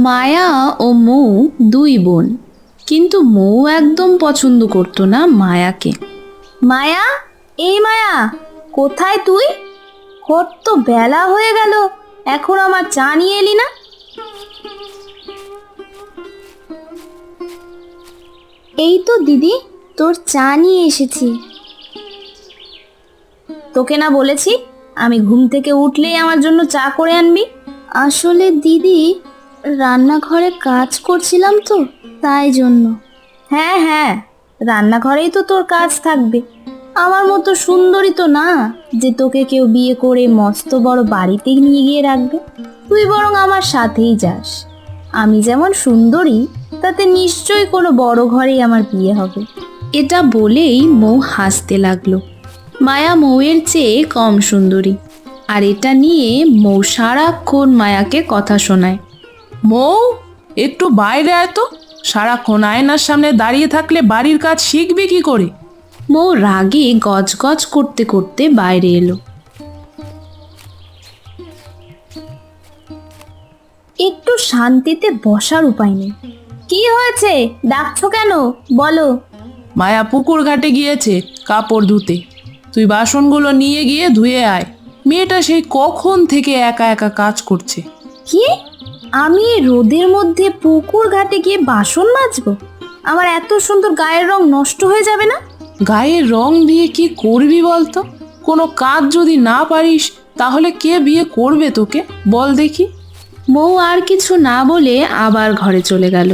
মায়া ও মৌ দুই বোন, কিন্তু মৌ একদম পছন্দ করতো না মায়াকে। মায়া, এই মায়া, কোথায় তুই? কত বেলা হয়ে গেল, এখন আমার চা নিয়ে এলি না? এই তো দিদি, তোর চা নিয়ে এসেছি। তোকে না বলেছি আমি ঘুম থেকে উঠলেই আমার জন্য চা করে আনবি? আসলে দিদি, রান্নাঘরে কাজ করছিলাম তো, তাই জন্য। হ্যাঁ হ্যাঁ, রান্নাঘরেই তো তোর কাজ থাকবে। আমার মতো সুন্দরী তো না যে তোকে কেউ বিয়ে করে মস্ত বড় বাড়িতে নিয়ে গিয়ে রাখবে। তুই বরং আমার সাথেই যাস। আমি যেমন সুন্দরী, তাতে নিশ্চয়ই কোনো বড় ঘরেই আমার বিয়ে হবে। এটা বলেই মৌ হাসতে লাগলো। মায়া মৌয়ের চেয়ে কম সুন্দরী, আর এটা নিয়ে মৌ সারাক্ষণ মায়াকে কথা শোনায়। মৌ, একটু বাইরে আয় তো। সারাক্ষণ আয়নার সামনে দাঁড়িয়ে থাকলে বাড়ির কাজ শিখবি কি করে? মৌ রাগে গজগজ করতে করতে বাইরে এলো। একটু শান্তিতে বসার উপায় নেই। কি হয়েছে, ডাকছো কেন, বলো? মায়া পুকুর ঘাটে গিয়েছে কাপড় ধুতে। তুই বাসনগুলো নিয়ে গিয়ে ধুয়ে আয়। মেয়েটা সেই কখন থেকে একা একা কাজ করছে। কি? আমি এই রোদের মধ্যে পুকুর ঘাটে গিয়ে বাসন মাজবো? আমার এত সুন্দর গায়ের রং নষ্ট হয়ে যাবে না? গায়ের রং দিয়ে কি করবি বলতো? কোনো কাজ যদি না পারিস তাহলে কে বিয়ে করবে তোকে, বল দেখি? মৌ আর কিছু না বলে আবার ঘরে চলে গেল।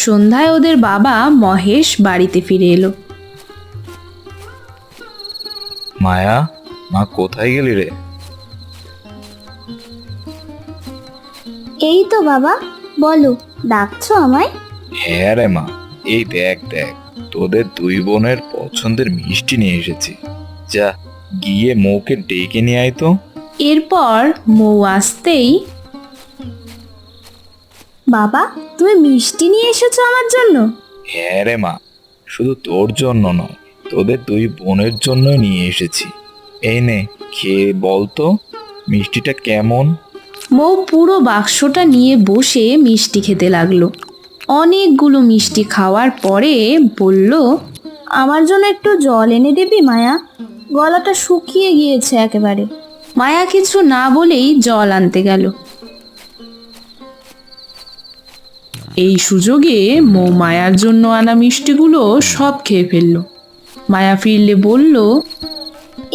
সন্ধ্যায় ওদের বাবা মহেশ বাড়িতে ফিরে এলো। মায়া, মা কোথায় গেলি রে? এই তো বাবা, বলো, ডাকছো আমায়? হ্যাঁ রে মা, এই দেখ দেখ, তোদের দুই বোনের পছন্দের মিষ্টি নিয়ে এসেছি। যা, গিয়ে মৌকে ডেকে নিয়ে আয় তো। এরপর মৌ আসতেই, বাবা, তুমি মিষ্টি নিয়ে এসেছো আমার জন্য? হ্যাঁ রে মা, শুধু তোর জন্য নয়, তোদের দুই বোনের জন্য নিয়ে এসেছি। এই নে, খেয়ে বল তো মিষ্টিটা কেমন। মৌ পুরো বাক্সটা নিয়ে বসে মিষ্টি খেতে লাগলো। অনেকগুলো মিষ্টি খাওয়ার পরে বলল, আমার জন্য একটু জল এনে দিবি মায়া? গলাটা শুকিয়ে গিয়েছে একেবারে। মায়া কিছু না বলেই জল আনতে গেল। এই সুযোগে মৌ মায়ার জন্য আনা মিষ্টিগুলো সব খেয়ে ফেললো। মায়া ফিরলে বলল,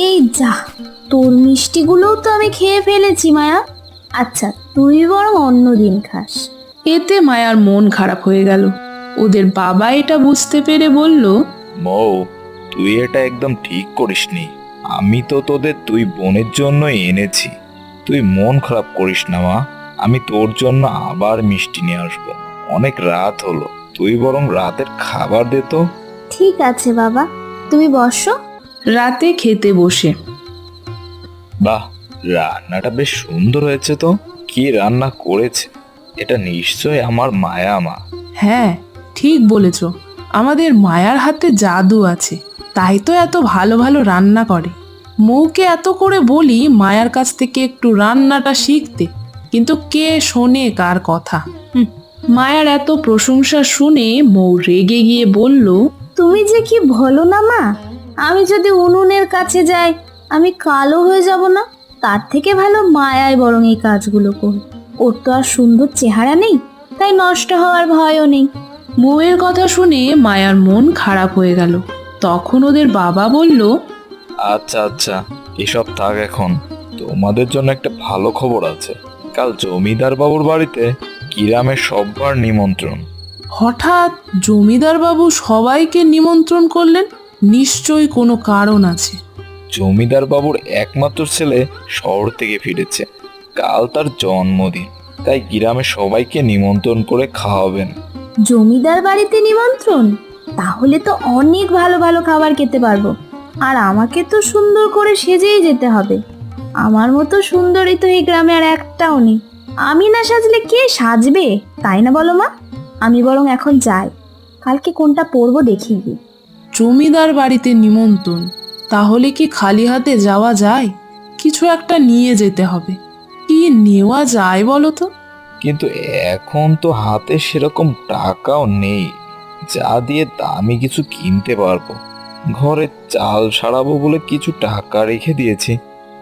এই যা, তোর মিষ্টিগুলোও তো আমি খেয়ে ফেলেছি মায়া। আচ্ছা, তুই বরং অন্য দিন খাস। এতে মায়ার মন খারাপ হয়ে গেল। ওদের বাবা এটা বুঝতে পেরে বলল, মৌ, তুই এটা একদম ঠিক করিসনি। আমি তো তোদের দুই বোনের জন্যই এনেছি। তুই মন খারাপ করিস না মা, আমি তোর জন্য আবার মিষ্টি নিয়ে আসবো। অনেক রাত হলো, তুই বরং রাতের খাবার দে তো। ঠিক আছে বাবা, তুমি বসো। রাতে খেতে বসে, বাহ, রান্নাটা বেশ সুন্দর হয়েছে তো। কি রান্না করেছে? এটা নিশ্চয় আমার মায়া মা। হ্যাঁ ঠিক বলেছ, আমাদের মায়ার হাতে জাদু আছে, তাই তো এত ভালো ভালো রান্না করে। মৌকে এত করে বলি মায়ার কাছ থেকে একটু রান্নাটা শিখতে, কিন্তু কে শোনে কার কথা। মায়ার এত প্রশংসা শুনে মৌ রেগে গিয়ে বলল, তুমি যে কি বলো না মা, আমি যদি উনুনের কাছে যাই আমি কালো হয়ে যাব না? তার থেকে ভালো মায়াই বরং এই কাজগুলো করি। ওর তো আর সুন্দর চেহারা নেই, তাই নষ্ট হওয়ার ভয়ও নেই। মৌয়ের কথা শুনে মায়ার মন খারাপ হয়ে গেল। তখন ওদের বাবা বলল, আচ্ছা আচ্ছা, এসব থাক এখন। তোমাদের জন্য একটা ভালো খবর আছে। কাল জমিদার বাবুর বাড়িতে গ্রামের সবার নিমন্ত্রণ। হঠাৎ জমিদার বাবু সবাইকে নিমন্ত্রণ করলেন? নিশ্চয়ই কোনো কারণ আছে। জমিদার বাবুর একমাত্র ছেলে শহর থেকে ফিরেছে। কাল তার জন্মদিন, তাই গ্রামে সবাইকে নিমন্ত্রণ করে খাওয়াবেন। জমিদার বাড়িতে নিমন্ত্রণ? তাহলে তো অনেক ভালো ভালো খাবার খেতে পারবো। আর আমাকে তো সুন্দর করে সেজেই যেতে হবে। আমার মতো সুন্দরী তো এই গ্রামে আর একটাও নেই। আমি না সাজলে কে সাজবে, তাই না বলো মা? আমি বরং এখন যাই, কালকে কোনটা পরবো দেখি গিয়ে। জমিদার বাড়িতে নিমন্ত্রণ, তাহলে কি খালি হাতে যাওয়া যায়? কিছু একটা নিয়ে যেতে হবে। কি নেওয়া যায় বলো তো? কিন্তু এখন তো হাতে সেরকম টাকাও নেই যা দিয়ে দামি কিছু কিনতে পারবো। ঘরে চাল সারাবো বলে কিছু টাকা রেখে দিয়েছি,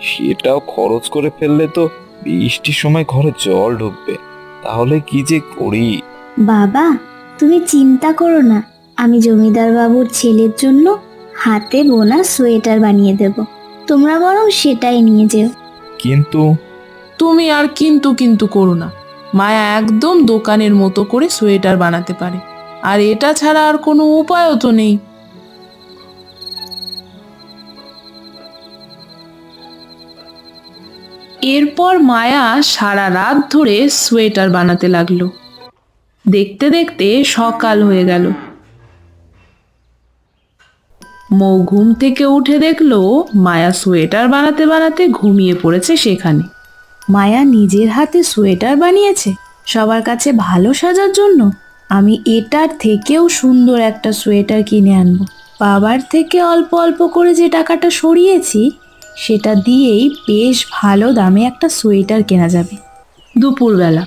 সেটাও খরচ করে ফেললে তো বৃষ্টির সময় ঘরে জল ঢুকবে। তাহলে কি যে করি। বাবা, তুমি চিন্তা করো না, আমি জমিদার বাবুর ছেলের জন্য হাতে বোনা সোয়েটার বানিয়ে দেব। তোমরা বরং সেটাই নিয়ে যেও। কিন্তু তুমি আর কিন্তু কিন্তু করো না। মায়া একদম দোকানের মতো করে সোয়েটার বানাতে পারে, আর এটা ছাড়া আর কোনো উপায়ও তো নেই। এরপর মায়া সারা রাত ধরে সোয়েটার বানাতে লাগলো। দেখতে দেখতে সকাল হয়ে গেল। মৌ ঘুম থেকে উঠে দেখলো মায়া সোয়েটার বানাতে বানাতে ঘুমিয়ে পড়েছে সেখানে। মায়া নিজের হাতে সোয়েটার বানিয়েছে সবার কাছে ভালো সাজার জন্য। আমি এটার থেকেও সুন্দর একটা সোয়েটার কিনে আনবো। বাবার থেকে অল্প অল্প করে যে টাকাটা সরিয়েছি সেটা দিয়েই বেশ ভালো দামে একটা সোয়েটার কেনা যাবে। দুপুরবেলা।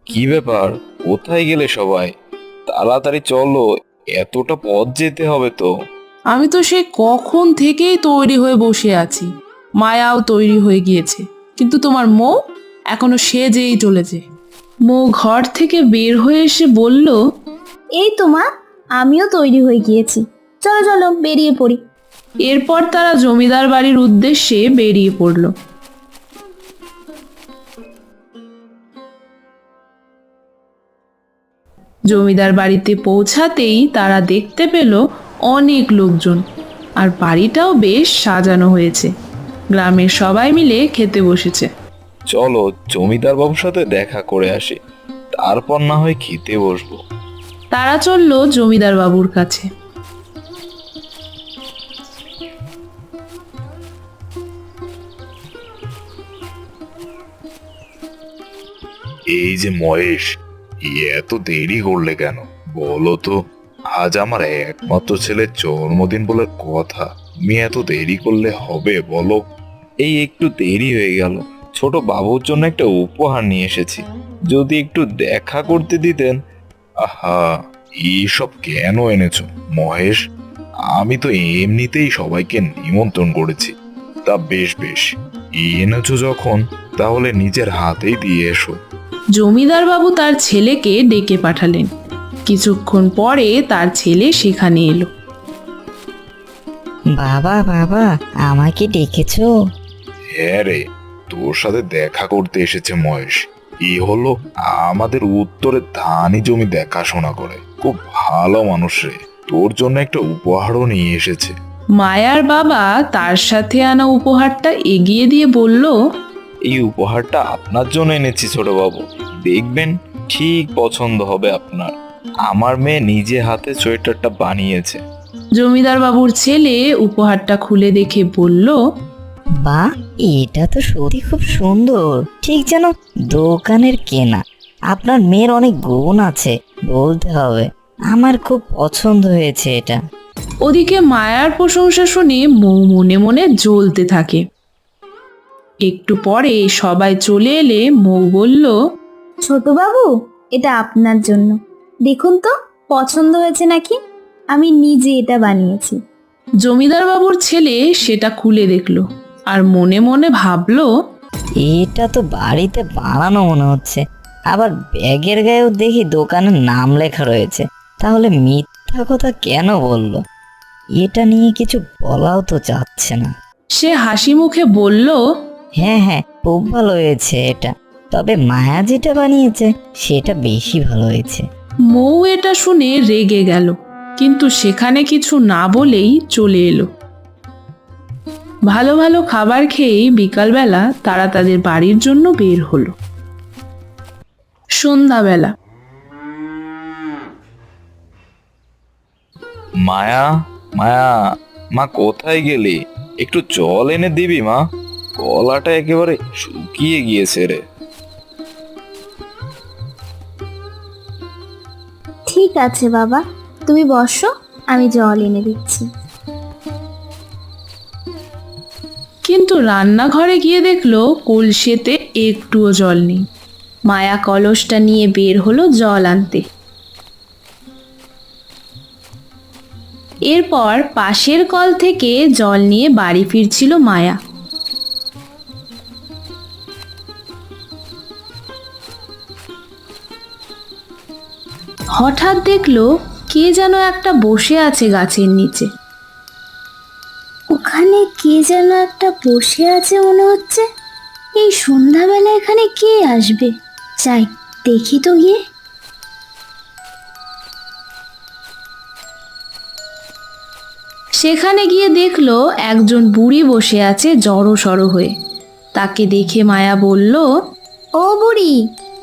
কি ব্যাপার, কোথায় গেলে সবাই? তাড়াতাড়ি চলো, এতটা পথ যেতে হবে তো। আমি তো সে কখন থেকেই তৈরি হয়ে বসে আছি। মায়াও তৈরি হয়ে গিয়েছে, কিন্তু তোমার মৌ এখনো সেজেই চলেছে। মৌ ঘর থেকে বের হয়ে এসে বলল, এই তো মা, আমিও তৈরি হয়ে গিয়েছি, চলো চলো বেরিয়ে পড়ি। এরপর তারা জমিদার বাড়ির উদ্দেশ্যে বেরিয়ে পড়ল। জমিদার বাড়িতে পৌঁছাতেই তারা দেখতে পেল অনেক লোকজন, আর বাড়িটাও বেশ সাজানো হয়েছে। গ্রামের সবাই মিলে খেতে বসেছে। চলো জমিদার বাবুর সাথে দেখা করে আসি, তারপর না হয় খেতে বসবো। তারা চলল জমিদার বাবুর কাছে। এই যে মহেশ, এত দেরি করলে কেন বলো তো? আজ আমার একমাত্র ছেলের জন্মদিন বলে কথা, তুমি এত দেরি করলে হবে বলো? এই একটু দেরি হয়ে গেল, ছোট বাবুর জন্য একটা উপহার নিয়ে এসেছি, যদি একটু দেখা করতে দিতেন। আহা, এইসব কেন এনেছো মহেশ? আমি তো এমনিতেই সবাইকে নিমন্ত্রণ করেছি। তা বেশ বেশ, এনেছো যখন তাহলে নিজের হাতেই দিয়ে এসো। জমিদার বাবু তার ছেলেকে ডেকে পাঠালেন। কিছুক্ষণ পরে তার ছেলে সেখানে এলো। বাবা বাবা, আমাকে ডেকেছো? হ্যাঁ রে, তোর সাথে দেখা করতে এসেছে মহেশ। এ হলো আমাদের উত্তরের ধানি জমি দেখাশোনা করে, খুব ভালো মানুষ রে। তোর জন্য একটা উপহারও নিয়ে এসেছে। মায়ার বাবা তার সাথে আনা উপহারটা এগিয়ে দিয়ে বলল, এই উপহারটা আপনার জন্য এনেছি ছোট বাবু, দেখবেন ঠিক পছন্দ হবে আপনার। আমার মেয়ে নিজে হাতে সোয়েটারটা বানিয়েছে। জমিদার বাবুর ছেলে উপহারটা খুলে দেখে বলল, বাহ, এটা তো সত্যি খুব সুন্দর, ঠিক যেন দোকানের কেনা। আপনার মেয়ের অনেক গুণ আছে বলতে হবে, আমার খুব পছন্দ হয়েছে এটা। ওদিকে মায়ার প্রশংসা শুনে মৌ মনে মনে জ্বলতে থাকে। একটু পরে সবাই চলে এলে মৌ বলল, ছোট বাবু, এটা আপনার জন্য, দেখুন তো পছন্দ হয়েছে নাকি? আমি নিজে এটা বানিয়েছি। জমিদার বাবুর ছেলে সেটা খুলে দেখলো আর মনে মনে ভাবলো, এটা তো বাড়িতে বানানো মনে হচ্ছে, আবার ব্যাগের গায়েও দেখি দোকানের নাম লেখা রয়েছে, তাহলে মিথ্যা কথা কেন বলল? এটা নিয়ে কিছু বলাও তো যাচ্ছে না। সে হাসি মুখে বলল, হ্যাঁ হ্যাঁ, খুব ভালো হয়েছে এটা, তবে মায়া যেটা বানিয়েছে সেটা বেশি ভালো হয়েছে। মৌ এটা শুনে রেগে গেল, কিন্তু সেখানে কিছু না বলেই চলে এলো। ভালো ভালো খাবার খেয়েই বিকালবেলা তারা তাদের বাড়ির জন্য বের হলো। সন্ধ্যাবেলা। মায়া, মায়া, মা কোথায় গেলি? একটু জল এনে দিবি মা, গলাটা একেবারে শুকিয়ে গিয়েছে রে। ঠিক আছে বাবা, তুমি বসো, আমি জল এনে দিচ্ছি। কিন্তু রান্নাঘরে গিয়ে দেখলো কলসিতে একটুও জল নেই। মায়া কলসটা নিয়ে বের হলো জল আনতে। এরপর পাশের কল থেকে জল নিয়ে বাড়ি ফিরছিল মায়া। হঠাৎ দেখলো কে যেন একটা বসে আছে গাছের নিচে। ওখানে কে যেন একটা বসে আছে মনে হচ্ছে। এই সন্ধ্যাবেলা এখানে কে আসবে? যাই দেখি তো গিয়ে। সেখানে গিয়ে দেখলো একজন বুড়ি বসে আছে জড়সড় হয়ে। তাকে দেখে মায়া বলল, ও বুড়ি,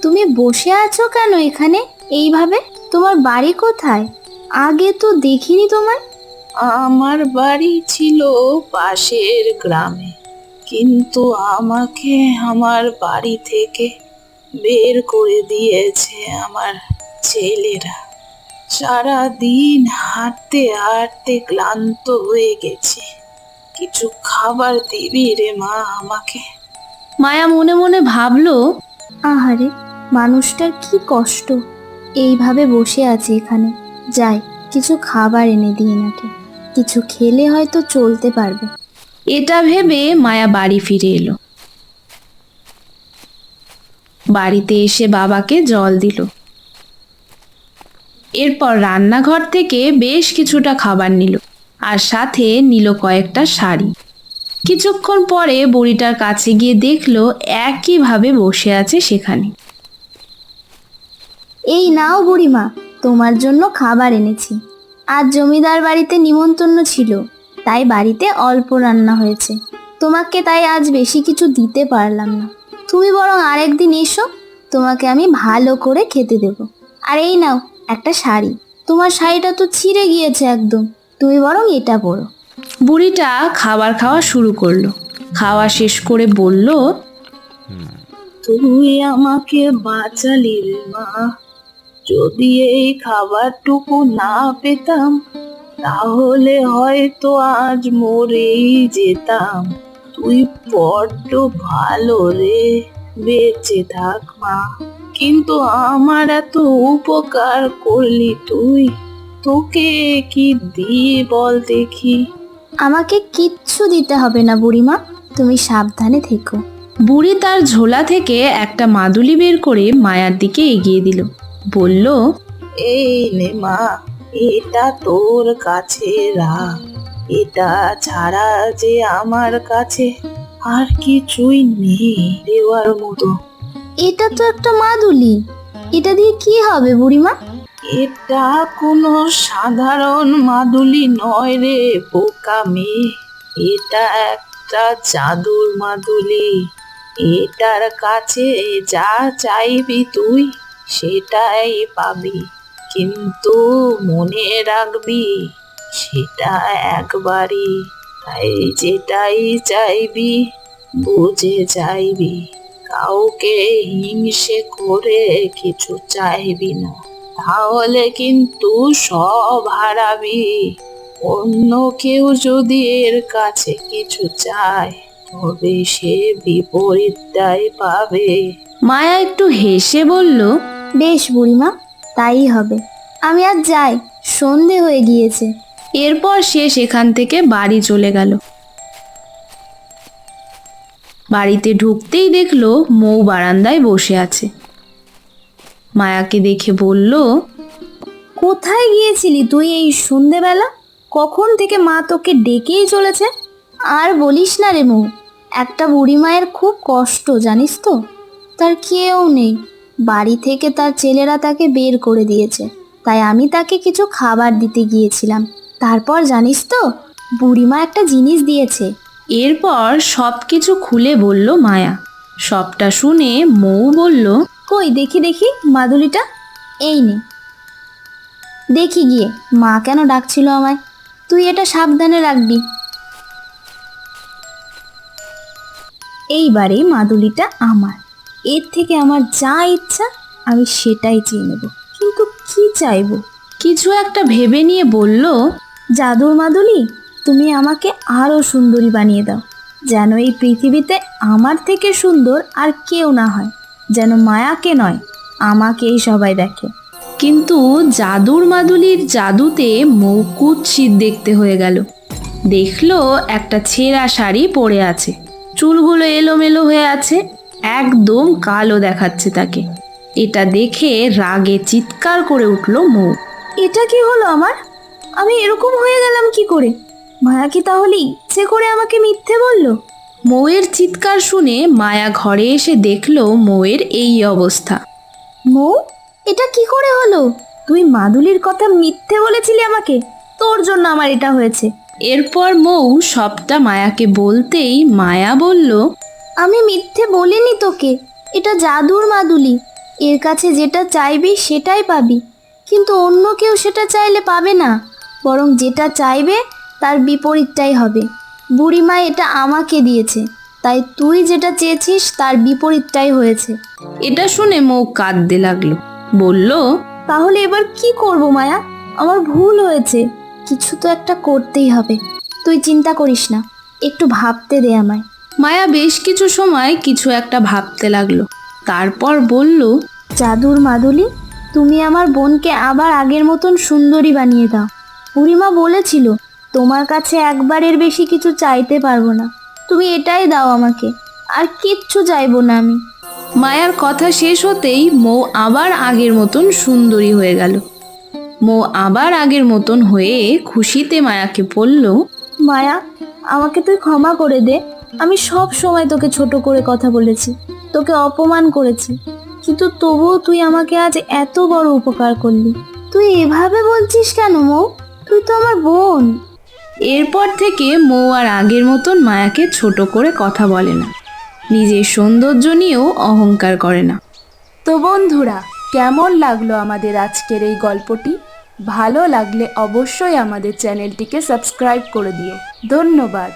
তুমি বসে আছো কেন এখানে এইভাবে? তোমার বাড়ি কোথায়? আগে তো দেখিনি তোমায়। আমার বাড়ি ছিল পাশের গ্রামে, কিন্তু আমাকে আমার বাড়ি থেকে বের করে দিয়েছে আমার ছেলেরা। সারা দিন হাঁটতে হাঁটতে ক্লান্ত হয়ে গেছি। কিছু খাবার দিবি রে মা আমাকে? মায়া মনে মনে ভাবলো, আহারে, মানুষটার কি কষ্ট, এইভাবে বসে আছে এখানে। যাই কিছু খাবার এনে দিই নাকি, কিছু খেলে হয়তো চলতে পারবে। এটা ভেবে মায়া বাড়ি ফিরে এলো। বাড়িতে এসে বাবাকে জল দিল। এরপর রান্নাঘর থেকে বেশ কিছুটা খাবার নিল, আর সাথে নিল কয়েকটা শাড়ি। কিছুক্ষণ পরে বুড়িটার কাছে গিয়ে দেখলো একইভাবে বসে আছে সেখানে। এই নাও বুড়িমা, তোমার জন্য খাবার এনেছি। আজ জমিদার বাড়িতে নিমন্ত্রণ ছিল, তাই বাড়িতে অল্প রান্না হয়েছে। তোমাকে তাই আজ বেশি কিছু দিতে পারলাম না। তুমি বরং আরেকদিন এসো, তোমাকে আমি ভালো করে খেতে দেব। আর এই নাও একটা শাড়ি, তোমার শাড়িটা তো ছিঁড়ে গিয়েছে একদম, তুমি বরং এটা পরো। বুড়িটা খাবার খাওয়া শুরু করলো। খাওয়া শেষ করে বলল, তুই আমাকে বাঁচালি রে মা। যদি এই খাবারটুকু না পেতাম তাহলে হয়তো আজ মরেই যেতাম। তুই বড্ড ভালো রে, বেঁচে থাক মা। কিন্তু আমার এত উপকার করলি তুই, তোকে কি দিই বল দেখি? আমাকে কিচ্ছু দিতে হবে না বুড়িমা, তুমি সাবধানে থেকো। বুড়ি তার ঝোলা থেকে একটা মাদুলি বের করে মায়ার দিকে এগিয়ে দিল। বলল, এই নে মা, এটা তোর কাছে রাখ। এটা ছাড়া যে আমার কাছে আর কিছুই নেই দেওয়ার মতো। এটা তো একটা মাদুলি, এটা দিয়ে কি হবে বুড়িমা? এটা কোনো সাধারণ মাদুলি নয় রে বোকা মেয়ে, এটা একটা জাদুর মাদুলি। এটার কাছে যা চাইবি তুই সেটাই পাবি, কিন্তু মনে রাখবি সেটা একবারই। তাই যেটাই চাইবি বুঝে চাইবি, কাউকে হিংসে করে কিছু চাইবি না, তাহলে কিন্তু সব হারাবি। অন্য কেউ যদি এর কাছে কিছু চায় তবে সে বিপরীতটাই পাবে। মায়া একটু হেসে বলল, বেশ বুড়িমা, তাই হবে। আমি আজ যাই, সন্ধে হয়ে গিয়েছে। এরপর সে সেখান থেকে বাড়ি চলে গেল। বাড়িতে ঢুকতেই দেখলো মৌ বারান্দায় বসে আছে। মায়াকে দেখে বলল, কোথায় গিয়েছিলি তুই এই সন্ধেবেলা? কখন থেকে মা তোকে ডেকেই চলেছে। আর বলিস না রে মৌ, একটা বুড়ি মায়ের খুব কষ্ট জানিস তো। তার কেউ নেই, বাড়ি থেকে তার ছেলেরা তাকে বের করে দিয়েছে, তাই আমি তাকে কিছু খাবার দিতে গিয়েছিলাম। তারপর জানিস তো, বুড়িমা একটা জিনিস দিয়েছে। এরপর সবকিছু খুলে বলল মায়া। সবটা শুনে মৌ বলল, কই দেখি দেখি মাদুলিটা, এই নে। দেখি গিয়ে মা কেন ডাকছিল আমায়, তুই এটা সাবধানে রাখবি। এইবারে মাদুলিটা আমার, এর থেকে আমার যা ইচ্ছা আমি সেটাই চেয়ে নেব। কিন্তু কি চাইবো? কিছু একটা ভেবে নিয়ে বলল, জাদুর মাদুলি, তুমি আমাকে আরো সুন্দরী বানিয়ে দাও। যেন এই পৃথিবীতে আমার থেকে সুন্দর আর কেউ না হয়, যেন মায়াকে নয় আমাকেই সবাই দেখে। কিন্তু জাদুর মাদুলির জাদুতে মৌ কুৎসিত দেখতে হয়ে গেল। দেখলো একটা ছেঁড়া শাড়ি পরে আছে, চুলগুলো এলোমেলো হয়ে আছে, একদম কালো দেখাচ্ছে তাকে। এটা দেখে রাগে চিৎকার করে উঠল মৌ। এটা কি হলো আমার? আমি এরকম হয়ে গেলাম কি করে? মায়া কি তাহলে ইচ্ছে করে আমাকে মিথ্যে বললো? মৌয়ের চিৎকার শুনে মায়া ঘরে এসে দেখলো মৌয়ের এই অবস্থা। মৌ, এটা কি করে হলো? তুই মাদুলির কথা মিথ্যে বলেছিলি আমাকে, তোর জন্য আমার এটা হয়েছে। এরপর মৌ সবটা মায়াকে বলতেই মায়া বলল, আমি মিথ্যে বলিনি তোকে, এটা জাদুর মাদুলি। এর কাছে যেটা চাইবি সেটাই পাবি, কিন্তু অন্য কেউ সেটা চাইলে পাবে না, বরং যেটা চাইবে তার বিপরীতটাই হবে। বুড়িমা এটা আমাকে দিয়েছে, তাই তুই যেটা চেয়েছিস তার বিপরীতটাই হয়েছে। এটা শুনে মৌ কাঁদতে লাগলো, বলল, তাহলে এবার কি করব মায়া? আমার ভুল হয়েছে, কিছু তো একটা করতেই হবে। তুই চিন্তা করিস না, একটু ভাবতে দে আমায়। মায়া বেশ কিছু সময় কিছু একটা ভাবতে লাগলো, তারপর বলল, জাদুর মাদুলি, তুমি আমার বোনকে আবার আগের মতন সুন্দরী বানিয়ে দাও। বুড়িমা বলেছিল তোমার কাছে একবারের বেশি কিছু চাইতে পারবো না, তুমি এটাই দাও আমাকে, আর কিচ্ছু চাইবো না আমি। মায়ার কথা শেষ হতেই মৌ আবার আগের মতন সুন্দরী হয়ে গেল। মৌ আবার আগের মতন হয়ে খুশিতে মায়াকে বলল, মায়া, আমাকে তুই ক্ষমা করে দে। আমি সব সময় তোকে ছোট করে কথা বলেছি, তোকে অপমান করেছি, কিন্তু তবুও তুই আমাকে আজ এত বড় উপকার করলি। তুই এভাবে বলছিস কেন মৌ? তুই তো আমার বোন। এরপর থেকে মৌ আর আগের মতন মায়াকে ছোট করে কথা বলে না, নিজের সৌন্দর্য নিয়েও অহংকার করে না। তো বন্ধুরা, কেমন লাগলো আমাদের আজকের এই গল্পটি? ভালো লাগলে অবশ্যই আমাদের চ্যানেলটিকে সাবস্ক্রাইব করে দিও। ধন্যবাদ।